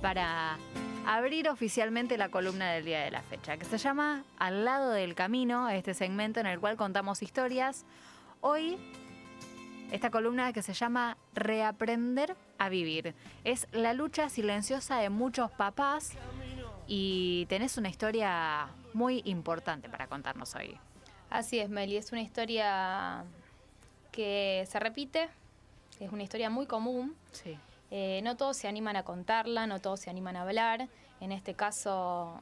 para abrir oficialmente la columna del día de la fecha, que se llama Al lado del camino, este segmento en el cual contamos historias. Hoy, esta columna que se llama Reaprender a vivir. Es la lucha silenciosa de muchos papás y tenés una historia muy importante para contarnos hoy. Así es, Meli, es una historia que se repite, es una historia muy común. Sí. No todos se animan a contarla, no todos se animan a hablar. En este caso,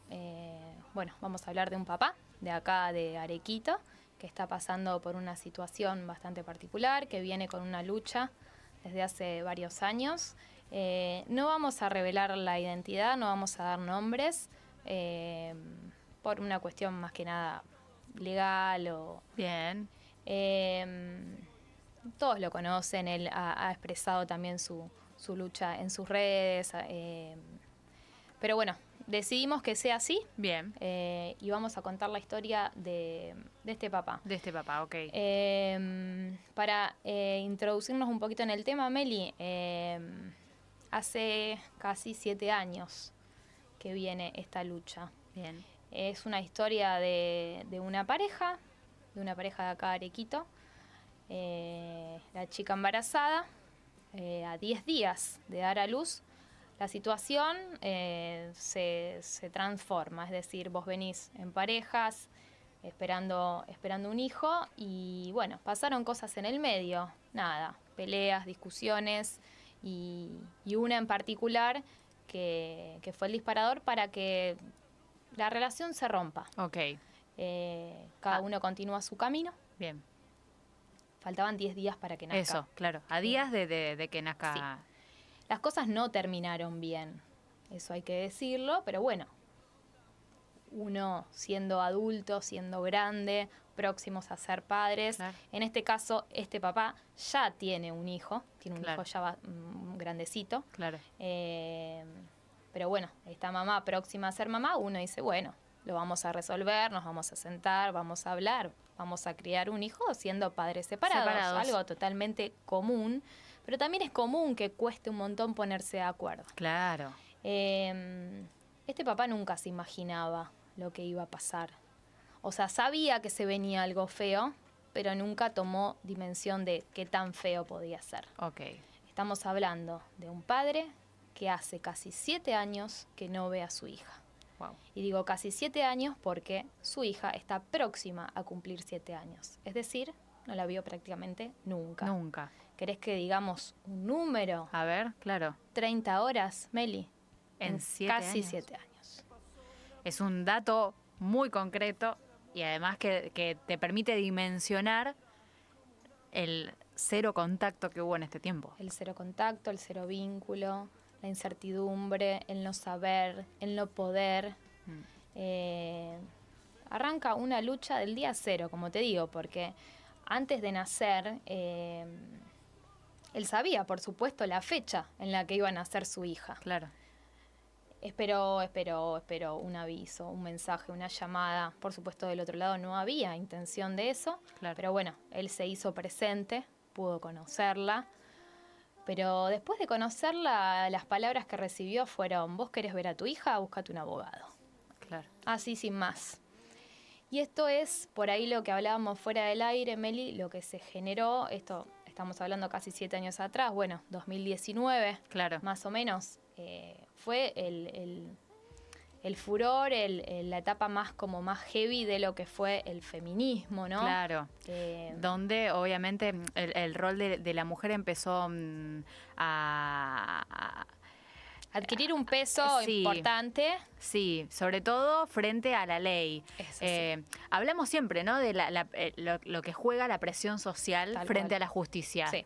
vamos a hablar de un papá de acá de Arequito, que está pasando por una situación bastante particular, que viene con una lucha desde hace varios años. No vamos a revelar la identidad, no vamos a dar nombres, por una cuestión más que nada legal o... Bien. Todos lo conocen, él ha expresado también su lucha en sus redes, pero bueno, decidimos que sea así. Bien. Y vamos a contar la historia de este papá. De este papá, ok. Para introducirnos un poquito en el tema, Meli, hace casi 7 años que viene esta lucha. Bien. Es una historia de una pareja de acá de Arequito. La chica embarazada, a 10 días de dar a luz, la situación se transforma, es decir, vos venís en parejas esperando un hijo y bueno, pasaron cosas en el medio, nada, peleas, discusiones y una en particular que fue el disparador para que la relación se rompa. Ok. Cada uno continúa su camino. Bien. Faltaban 10 días para que nazca. Eso, claro. A días de que nazca. Sí. Las cosas no terminaron bien, eso hay que decirlo, pero bueno, uno siendo adulto, siendo grande, próximos a ser padres. Claro. En este caso, este papá ya tiene un hijo, Claro. hijo ya grandecito. Claro. Pero bueno, esta mamá próxima a ser mamá, uno dice, bueno, lo vamos a resolver, nos vamos a sentar, vamos a hablar, vamos a criar un hijo siendo padres separados. Algo totalmente común, pero también es común que cueste un montón ponerse de acuerdo. Claro. Este papá nunca se imaginaba lo que iba a pasar. O sea, sabía que se venía algo feo, pero nunca tomó dimensión de qué tan feo podía ser. Ok. Estamos hablando de un padre que hace casi 7 años que no ve a su hija. Wow. Y digo casi 7 años porque su hija está próxima a cumplir 7 años. Es decir, no la vio prácticamente nunca. Nunca. ¿Querés que digamos un número? A ver, claro. 30 horas, Meli. En casi 7 años. Es un dato muy concreto y además que te permite dimensionar el cero contacto que hubo en este tiempo. El cero contacto, el cero vínculo, la incertidumbre, el no saber, el no poder. Arranca una lucha del día cero, como te digo, porque antes de nacer, él sabía, por supuesto, la fecha en la que iba a nacer su hija. Claro. Esperó un aviso, un mensaje, una llamada. Por supuesto, del otro lado no había intención de eso. Claro. Pero bueno, él se hizo presente, pudo conocerla. Pero después de conocerla, las palabras que recibió fueron: ¿vos querés ver a tu hija? Búscate un abogado. Claro. Así, sin más. Y esto es, por ahí lo que hablábamos fuera del aire, Meli, lo que se generó, esto estamos hablando casi 7 años atrás, bueno, 2019, Claro. más o menos, fue el furor, la etapa más heavy de lo que fue el feminismo, ¿no? Claro. Donde obviamente el rol de la mujer empezó a adquirir un peso sí, importante. Sí, sobre todo frente a la ley. Hablamos siempre, ¿no?, de lo que juega la presión social Tal frente cual. a la justicia. Sí.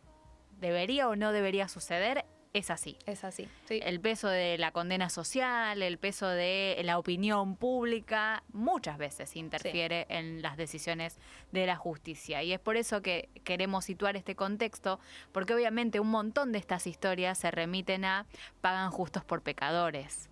¿Debería o no debería suceder? Es así. Es así, sí. El peso de la condena social, el peso de la opinión pública, muchas veces interfiere en las decisiones de la justicia. Y es por eso que queremos situar este contexto, porque obviamente un montón de estas historias se remiten a pagan justos por pecadores.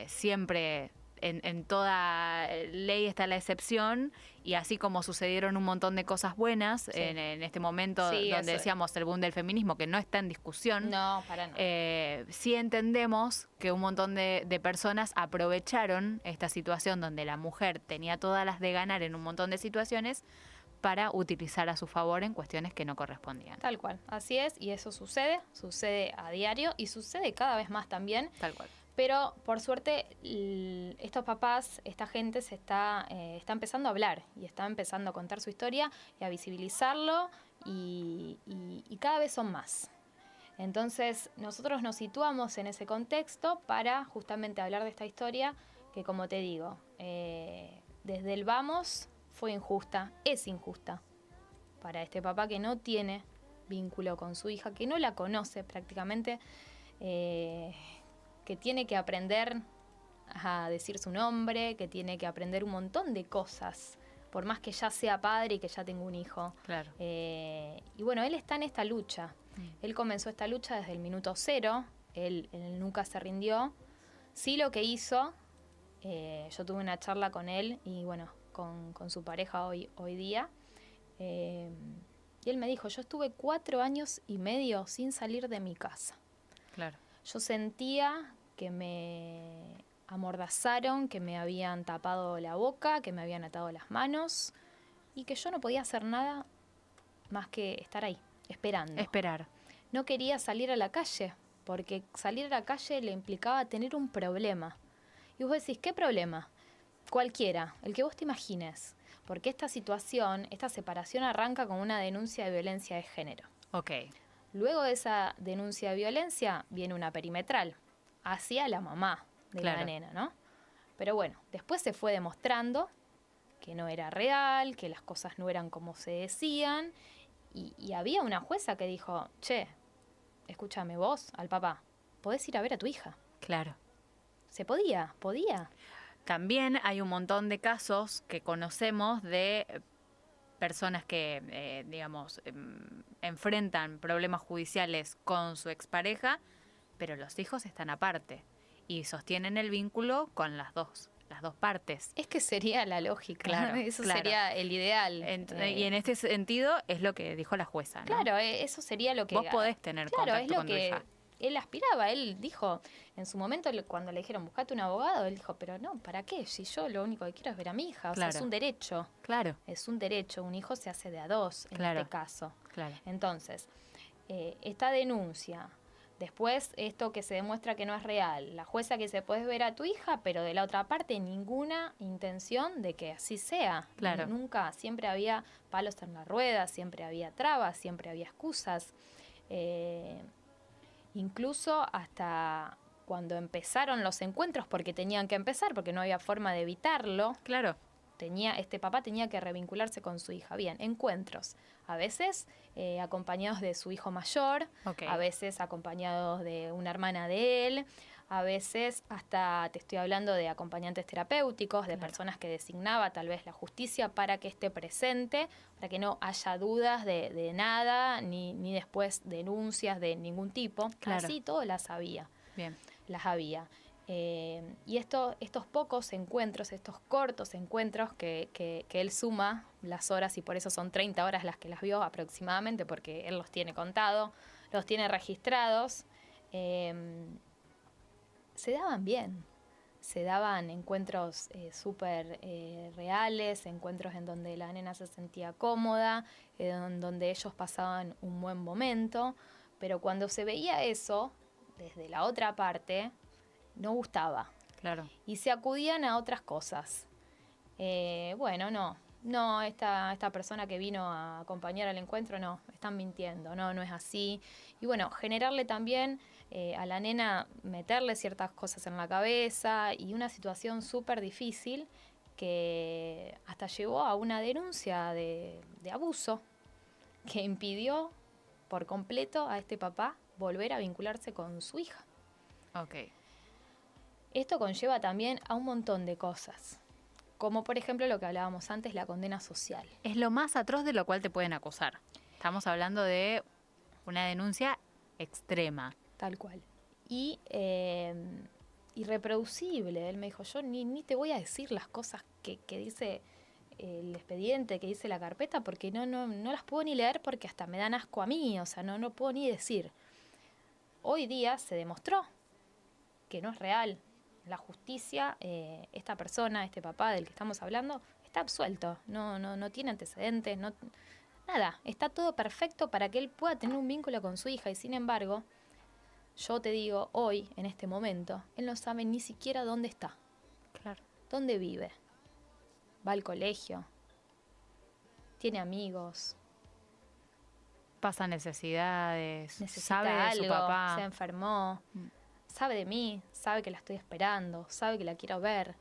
Siempre en toda ley está la excepción, y así como sucedieron un montón de cosas buenas Sí. en este momento Sí, donde eso. decíamos el boom del feminismo, que no está en discusión, No, para nada. sí entendemos que un montón de personas aprovecharon esta situación donde la mujer tenía todas las de ganar en un montón de situaciones para utilizar a su favor en cuestiones que no correspondían. Tal cual, así es, y eso sucede a diario y sucede cada vez más también. Tal cual. Pero por suerte estos papás, esta gente está empezando a hablar y está empezando a contar su historia y a visibilizarlo y cada vez son más. Entonces nosotros nos situamos en ese contexto para justamente hablar de esta historia que, como te digo, desde el vamos fue injusta, es injusta para este papá que no tiene vínculo con su hija, que no la conoce prácticamente, que tiene que aprender a decir su nombre, que tiene que aprender un montón de cosas, por más que ya sea padre y que ya tenga un hijo. Claro. Y bueno, él está en esta lucha. Él comenzó esta lucha desde el minuto cero, él nunca se rindió. Sí, lo que hizo, yo tuve una charla con él y bueno, con su pareja hoy día, y él me dijo, yo estuve 4 años y medio sin salir de mi casa. Claro. Yo sentía que me amordazaron, que me habían tapado la boca, que me habían atado las manos y que yo no podía hacer nada más que estar ahí, esperando. Esperar. No quería salir a la calle, porque salir a la calle le implicaba tener un problema. Y vos decís, ¿qué problema? Cualquiera, el que vos te imagines. Porque esta situación, esta separación arranca con una denuncia de violencia de género. Ok. Luego de esa denuncia de violencia viene una perimetral hacia la mamá de Claro. la nena, ¿no? Pero bueno, después se fue demostrando que no era real, que las cosas no eran como se decían, y había una jueza que dijo, che, escúchame vos, al papá, podés ir a ver a tu hija. Claro. Se podía. También hay un montón de casos que conocemos de personas que, digamos, enfrentan problemas judiciales con su expareja, pero los hijos están aparte y sostienen el vínculo con las dos partes. Es que sería la lógica, Claro, eso claro. sería el ideal. Y en este sentido es lo que dijo la jueza, ¿no? Claro, eso sería lo que... Vos podés tener claro, contacto es lo con tu que hija. él aspiraba. Él dijo, en su momento cuando le dijeron, buscate un abogado, él dijo, pero no, ¿para qué? Si yo lo único que quiero es ver a mi hija. O Claro. sea, es un derecho. Claro, Es un derecho. Un hijo se hace de a dos en Claro. este caso. claro. Entonces, esta denuncia, después esto que se demuestra que no es real, la jueza que dice, puedes ver a tu hija, pero de la otra parte ninguna intención de que así sea. Claro. Nunca, siempre había palos en la rueda, siempre había trabas, siempre había excusas. Incluso hasta cuando empezaron los encuentros, porque tenían que empezar, porque no había forma de evitarlo, Claro, este papá tenía que revincularse con su hija. Bien, encuentros. A veces acompañados de su hijo mayor, ok. a veces acompañados de una hermana de él, a veces hasta te estoy hablando de acompañantes terapéuticos, de Claro. personas que designaba tal vez la justicia para que esté presente, para que no haya dudas de nada, ni después denuncias de ningún tipo. Claro. Así todo las había. Bien. Las había. Y estos pocos encuentros, estos cortos encuentros que él suma las horas, y por eso son 30 horas las que las vio aproximadamente, porque él los tiene contado, los tiene registrados, se daban bien. Se daban encuentros súper reales, encuentros en donde la nena se sentía cómoda, en donde ellos pasaban un buen momento, pero cuando se veía eso, desde la otra parte, no gustaba. Claro. Y se acudían a otras cosas. Bueno, no, esta persona que vino a acompañar al encuentro, no, están mintiendo, no es así. Y bueno, generarle también a la nena, meterle ciertas cosas en la cabeza, y una situación súper difícil que hasta llevó a una denuncia de abuso que impidió por completo a este papá volver a vincularse con su hija. Ok. Esto conlleva también a un montón de cosas, como por ejemplo lo que hablábamos antes, la condena social. Es lo más atroz de lo cual te pueden acusar. Estamos hablando de una denuncia extrema. Tal cual. Y irreproducible. Él me dijo, yo ni te voy a decir las cosas que dice el expediente, que dice la carpeta, porque no las puedo ni leer porque hasta me dan asco a mí, o sea, no puedo ni decir. Hoy día se demostró que no es real. La justicia, esta persona, este papá del que estamos hablando, está absuelto, no tiene antecedentes, nada, está todo perfecto para que él pueda tener un vínculo con su hija y sin embargo, yo te digo, hoy, en este momento, él no sabe ni siquiera dónde está, Claro. dónde vive, va al colegio, tiene amigos, Pasa necesidades, necesita sabe de algo, su papá. se enfermó, sabe de mí, sabe que la estoy esperando, sabe que la quiero ver.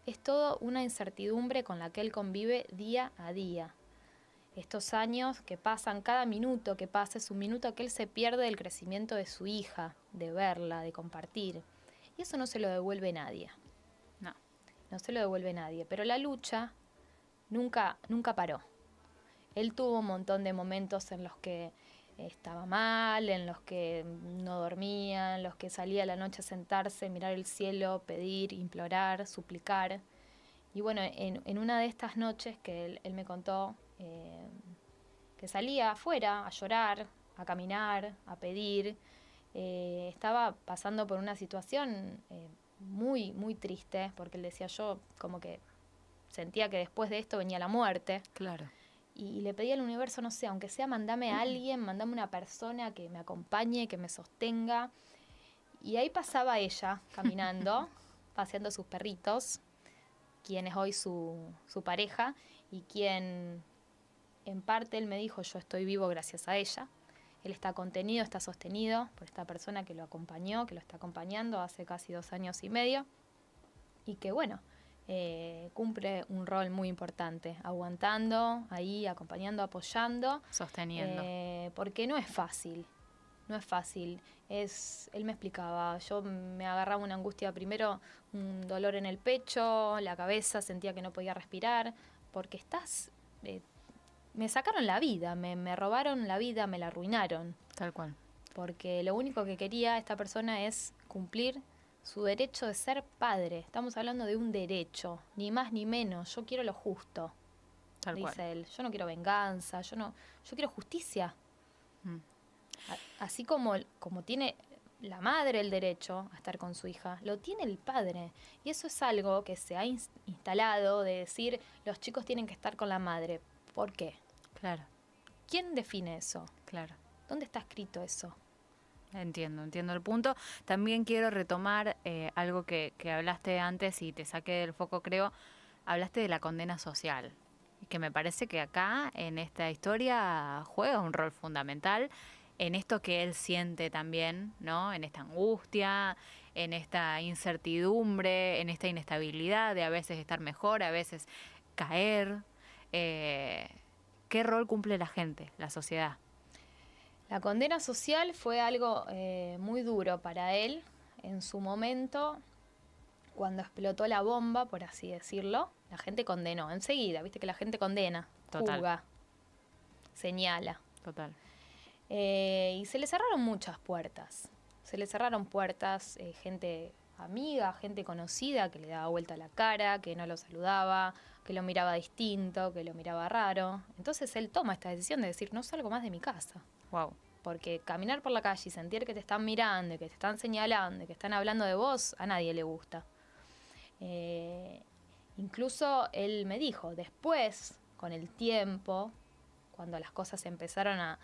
Es todo una incertidumbre con la que él convive día a día. Estos años que pasan, cada minuto que pasa es un minuto que él se pierde del crecimiento de su hija, de verla, de compartir. Y eso no se lo devuelve nadie. No se lo devuelve nadie. Pero la lucha nunca paró. Él tuvo un montón de momentos en los que estaba mal, en los que no dormía, en los que salía a la noche a sentarse, mirar el cielo, pedir, implorar, suplicar. Y bueno, en una de estas noches que él me contó, que salía afuera a llorar, a caminar, a pedir, estaba pasando por una situación muy, muy triste, porque él decía, yo como que sentía que después de esto venía la muerte. Claro. Y le pedí al universo, no sé, aunque sea mandame a alguien, mandame una persona que me acompañe, que me sostenga. Y ahí pasaba ella, caminando, paseando sus perritos, quien es hoy su pareja, y quien, en parte, él me dijo, yo estoy vivo gracias a ella. Él está contenido, está sostenido por esta persona que lo acompañó, que lo está acompañando hace casi 2 años y medio. Y que, bueno, cumple un rol muy importante, aguantando, ahí, acompañando, apoyando. Sosteniendo. Porque no es fácil. No es fácil. Él me explicaba, yo me agarraba una angustia primero, un dolor en el pecho, la cabeza, sentía que no podía respirar, porque me sacaron la vida, me robaron la vida, me la arruinaron. Tal cual. Porque lo único que quería esta persona es cumplir su derecho de ser padre. Estamos hablando de un derecho, ni más ni menos. Yo quiero lo justo, Tal dice cual. él. Yo no quiero venganza, yo quiero justicia. Así como tiene la madre el derecho a estar con su hija, lo tiene el padre. Y eso es algo que se ha instalado de decir, los chicos tienen que estar con la madre. ¿Por qué? Claro. ¿Quién define eso? Claro. ¿Dónde está escrito eso? Entiendo el punto. También quiero retomar algo que hablaste antes y te saqué del foco, creo. Hablaste de la condena social, que me parece que acá, en esta historia, juega un rol fundamental en esto que él siente también, ¿no? En esta angustia, en esta incertidumbre, en esta inestabilidad de a veces estar mejor, a veces caer. ¿Qué rol cumple la gente, la sociedad? La condena social fue algo muy duro para él en su momento, cuando explotó la bomba, por así decirlo. La gente condenó enseguida, viste que la gente condena, Total. juzga, señala. Total. Y se le cerraron muchas puertas. Se le cerraron puertas, gente amiga, gente conocida que le daba vuelta la cara, que no lo saludaba, que lo miraba distinto, que lo miraba raro. Entonces él toma esta decisión de decir, no salgo más de mi casa. Wow. Porque caminar por la calle y sentir que te están mirando, que te están señalando, que están hablando de vos, a nadie le gusta. Incluso él me dijo, después, con el tiempo, cuando las cosas empezaron a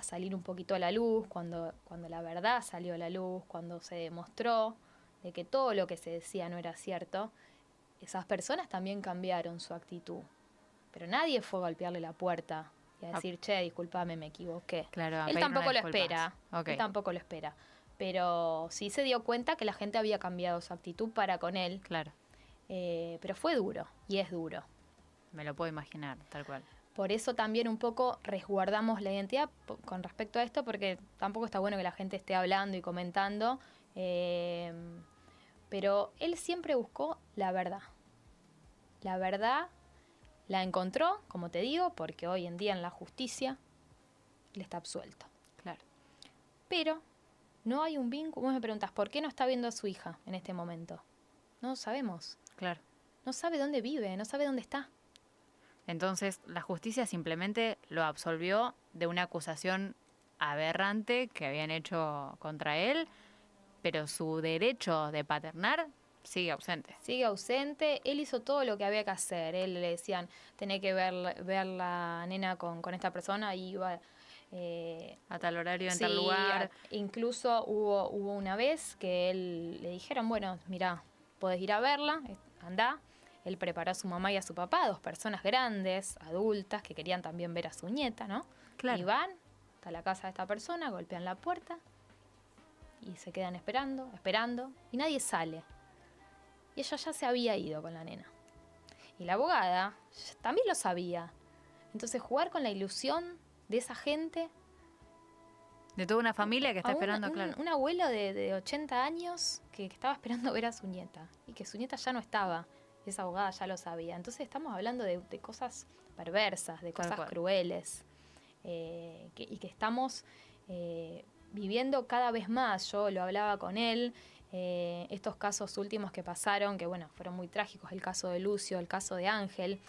salir un poquito a la luz, cuando la verdad salió a la luz, cuando se demostró de que todo lo que se decía no era cierto, esas personas también cambiaron su actitud. Pero nadie fue a golpearle la puerta y a decir, che, discúlpame, me equivoqué. Claro, Él tampoco lo espera. Okay. Él tampoco lo espera. Pero sí se dio cuenta que la gente había cambiado su actitud para con él. Claro. Pero fue duro, y es duro. Me lo puedo imaginar, tal cual. Por eso también un poco resguardamos la identidad con respecto a esto, porque tampoco está bueno que la gente esté hablando y comentando. Pero él siempre buscó la verdad. La verdad la encontró, como te digo, porque hoy en día en la justicia él está absuelto. Claro. Pero No hay un vínculo. Vos me preguntás, ¿por qué no está viendo a su hija en este momento? No sabemos. Claro. No sabe dónde vive, no sabe dónde está. Entonces, la justicia simplemente lo absolvió de una acusación aberrante que habían hecho contra él, pero su derecho de paternar sigue ausente. Sigue ausente. Él hizo todo lo que había que hacer. Él le decían, tenés que ver la nena con esta persona, y iba... A tal horario, en sí, tal lugar. Incluso hubo una vez que él le dijeron, bueno, mirá, podés ir a verla, andá. Él preparó a su mamá y a su papá, 2 personas grandes, adultas, que querían también ver a su nieta, ¿no? Claro. Y van hasta la casa de esta persona, golpean la puerta y se quedan esperando, y nadie sale. Y ella ya se había ido con la nena. Y la abogada también lo sabía. Entonces, jugar con la ilusión de esa gente... De toda una familia que está esperando, claro. Un abuelo de 80 años que estaba esperando ver a su nieta, y que su nieta ya no estaba. Esa abogada ya lo sabía. Entonces estamos hablando de cosas perversas, de cosas crueles, y que estamos viviendo cada vez más. Yo lo hablaba con él, estos casos últimos que pasaron, que bueno, fueron muy trágicos, el caso de Lucio, el caso de Ángel,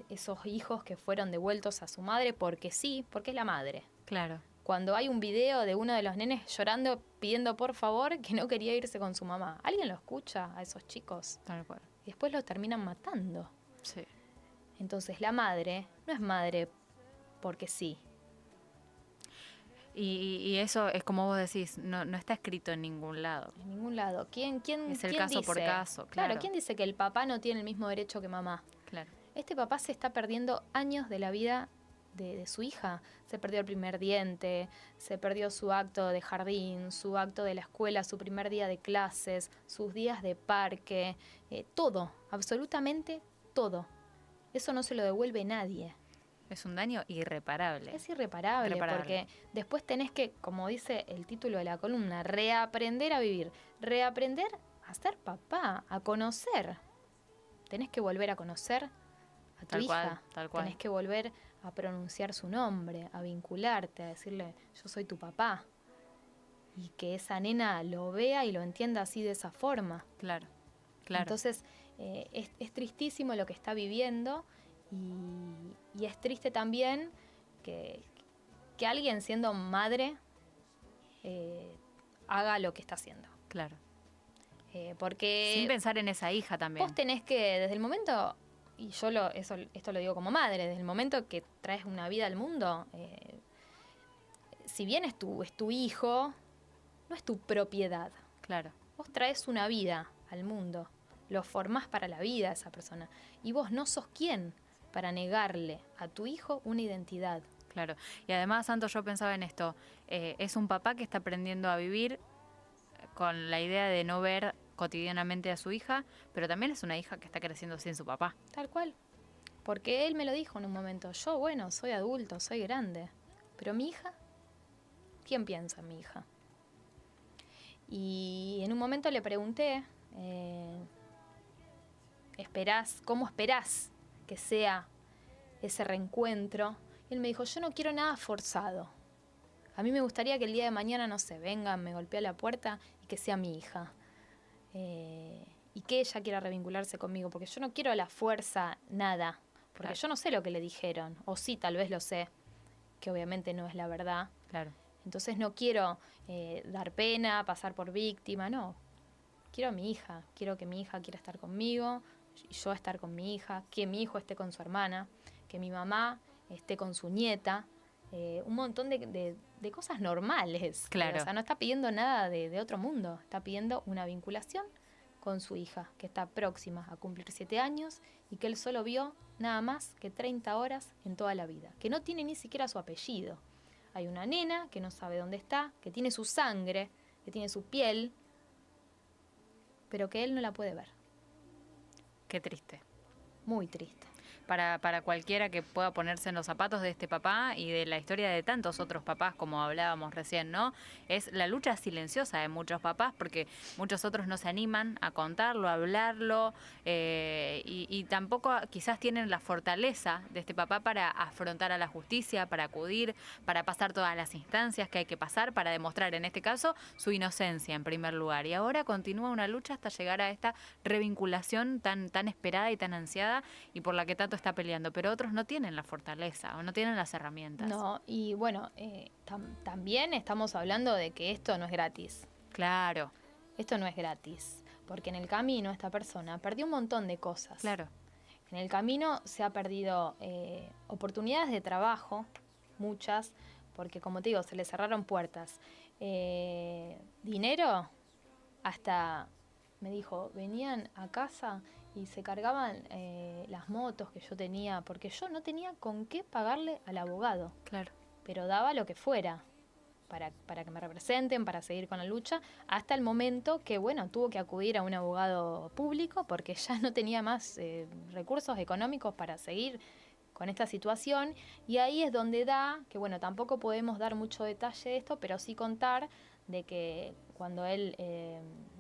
esos hijos que fueron devueltos a su madre porque sí, porque es la madre. Claro. Cuando hay un video de uno de los nenes llorando, pidiendo por favor que no quería irse con su mamá. ¿Alguien lo escucha a esos chicos? Tal cual. Y después los terminan matando. Sí. Entonces la madre no es madre porque sí. Y eso es como vos decís, no está escrito en ningún lado. En ningún lado. ¿Quién es el quién caso dice? por caso, claro. ¿Quién dice que el papá no tiene el mismo derecho que mamá? Claro. Este papá se está perdiendo años de la vida de su hija. Se perdió el primer diente, se perdió su acto de jardín, su acto de la escuela, su primer día de clases, sus días de parque, todo, absolutamente todo. Eso no se lo devuelve nadie. Es un daño irreparable. Es irreparable, porque después tenés que, como dice el título de la columna, reaprender a vivir, reaprender a ser papá, a conocer. Tenés que volver a conocer a tu hija, tal cual. Tenés que volver a pronunciar su nombre, a vincularte, a decirle, yo soy tu papá. Y que esa nena lo vea y lo entienda así, de esa forma. Claro. Entonces, es tristísimo lo que está viviendo, y es triste también que alguien siendo madre haga lo que está haciendo. Claro. Porque sin pensar en esa hija también. Vos tenés que, desde el momento... Y yo esto lo digo como madre, desde el momento que traes una vida al mundo, si bien es tu hijo, no es tu propiedad. Claro. Vos traes una vida al mundo, lo formás para la vida a esa persona, y vos no sos quién para negarle a tu hijo una identidad. Claro. Y además, Santo, yo pensaba en esto, es un papá que está aprendiendo a vivir con la idea de no ver cotidianamente a su hija, pero también es una hija que está creciendo sin su papá. Tal cual. Porque él me lo dijo en un momento. Yo, bueno, soy adulto, soy grande. Pero mi hija, ¿quién piensa en mi hija? Y en un momento le pregunté, ¿cómo esperás que sea ese reencuentro? Y él me dijo, yo no quiero nada forzado. A mí me gustaría que el día de mañana, no sé, venga, me golpee la puerta y que sea mi hija. Y que ella quiera revincularse conmigo, porque yo no quiero a la fuerza nada, porque claro. Yo no sé lo que le dijeron, o sí, tal vez lo sé, que obviamente no es la verdad. Claro. Entonces no quiero dar pena, pasar por víctima, no. Quiero a mi hija, quiero que mi hija quiera estar conmigo, y yo estar con mi hija, que mi hijo esté con su hermana, que mi mamá esté con su nieta, un montón de cosas normales. Claro. O sea, no está pidiendo nada de otro mundo, está pidiendo una vinculación con su hija, que está próxima a cumplir 7 años y que él solo vio nada más que 30 horas en toda la vida, que no tiene ni siquiera su apellido. Hay una nena que no sabe dónde está, que tiene su sangre, que tiene su piel, pero que él no la puede ver. Qué triste. Muy triste. para cualquiera que pueda ponerse en los zapatos de este papá y de la historia de tantos otros papás, como hablábamos recién, ¿no? Es la lucha silenciosa de muchos papás, porque muchos otros no se animan a contarlo, a hablarlo, y tampoco quizás tienen la fortaleza de este papá para afrontar a la justicia, para acudir, para pasar todas las instancias que hay que pasar, para demostrar, en este caso, su inocencia en primer lugar. Y ahora continúa una lucha hasta llegar a esta revinculación tan esperada y tan ansiada, y por la que tanto está peleando. Pero otros no tienen la fortaleza o no tienen las herramientas. No, y bueno, también estamos hablando de que esto no es gratis. Claro. Esto no es gratis, porque en el camino esta persona perdió un montón de cosas. Claro. En el camino se ha perdido oportunidades de trabajo, muchas, porque como te digo, se le cerraron puertas. Dinero, hasta me dijo, venían a casa y se cargaban las motos que yo tenía, porque yo no tenía con qué pagarle al abogado. Claro. Pero daba lo que fuera para que me representen, para seguir con la lucha, hasta el momento que, bueno, tuvo que acudir a un abogado público porque ya no tenía más recursos económicos para seguir con esta situación. Y ahí es donde que, bueno, tampoco podemos dar mucho detalle de esto, pero sí contar de que cuando él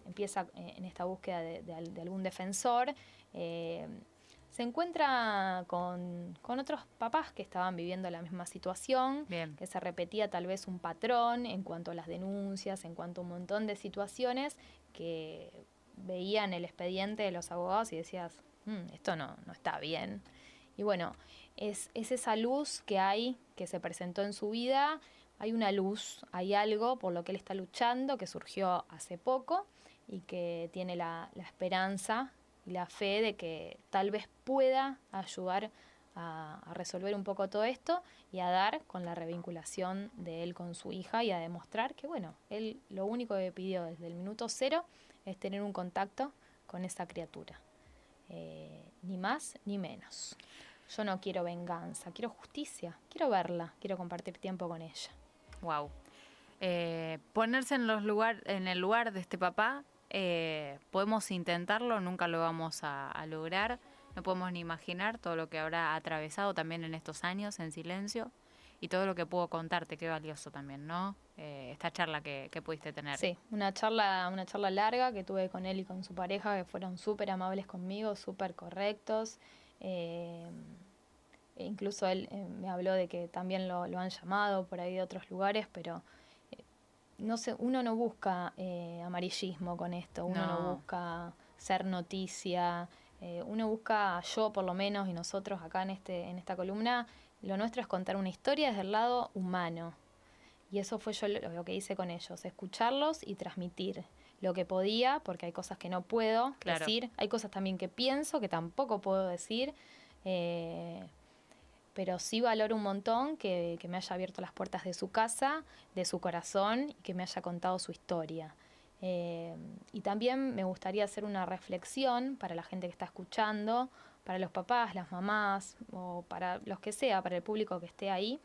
empieza en esta búsqueda de algún defensor, se encuentra con otros papás que estaban viviendo la misma situación. Bien. Que se repetía tal vez un patrón en cuanto a las denuncias, en cuanto a un montón de situaciones que veían el expediente de los abogados y decías, esto no está bien. Y bueno, es esa luz que hay, que se presentó en su vida. Hay una luz, hay algo por lo que él está luchando, que surgió hace poco y que tiene la esperanza y la fe de que tal vez pueda ayudar a resolver un poco todo esto y a dar con la revinculación de él con su hija y a demostrar que, bueno, él lo único que pidió desde el minuto cero es tener un contacto con esa criatura. Ni más ni menos. Yo no quiero venganza, quiero justicia, quiero verla, quiero compartir tiempo con ella. Wow. Ponerse en el lugar de este papá, podemos intentarlo, nunca lo vamos a lograr. No podemos ni imaginar todo lo que habrá atravesado también en estos años en silencio y todo lo que puedo contarte, qué valioso también, ¿no? Esta charla que pudiste tener. Sí, una charla larga que tuve con él y con su pareja, que fueron súper amables conmigo, súper correctos. Incluso él me habló de que también lo han llamado por ahí de otros lugares, pero no sé, uno no busca amarillismo con esto, uno no busca ser noticia, uno busca, yo por lo menos, y nosotros acá en esta columna, lo nuestro es contar una historia desde el lado humano. Y eso fue yo lo que hice con ellos, escucharlos y transmitir lo que podía, porque hay cosas que no puedo decir, hay cosas también que pienso que tampoco puedo decir, pero sí valoro un montón que me haya abierto las puertas de su casa, de su corazón, y que me haya contado su historia. Y también me gustaría hacer una reflexión para la gente que está escuchando, para los papás, las mamás, o para los que sea, para el público que esté ahí,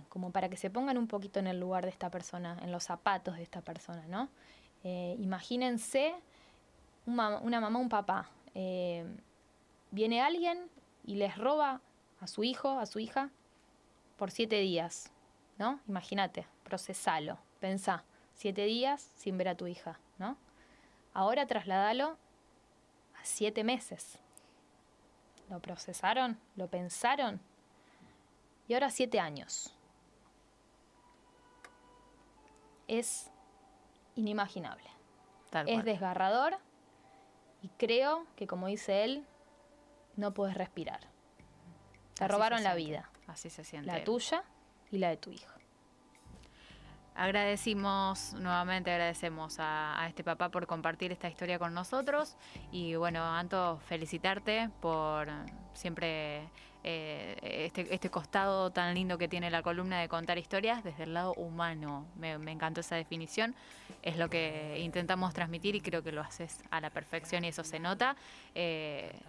como para que se pongan un poquito en el lugar de esta persona, en los zapatos de esta persona, ¿no? Imagínense una mamá, un papá. Viene alguien y les roba a su hijo, a su hija, por 7 días, ¿no? Imagínate, procesalo, pensá, 7 días sin ver a tu hija, ¿no? Ahora trasladalo a 7 meses. Lo procesaron, lo pensaron, y ahora 7 años. Es inimaginable. Es desgarrador, y creo que, como dice él, no puedes respirar. Te robaron la vida. Así se siente. La tuya y la de tu hija. Nuevamente agradecemos a este papá por compartir esta historia con nosotros. Y bueno, Anto, felicitarte por siempre este costado tan lindo que tiene la columna de contar historias desde el lado humano. Me encantó esa definición. Es lo que intentamos transmitir y creo que lo haces a la perfección y eso se nota.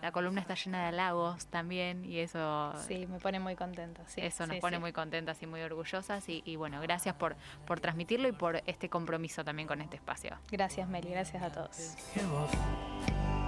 La columna está llena de halagos también y eso... Sí, me pone muy contenta. Sí, eso nos pone muy contentas y muy orgullosas y bueno, gracias por transmitirlo y por este compromiso también con este espacio. Gracias, Meli, gracias a todos.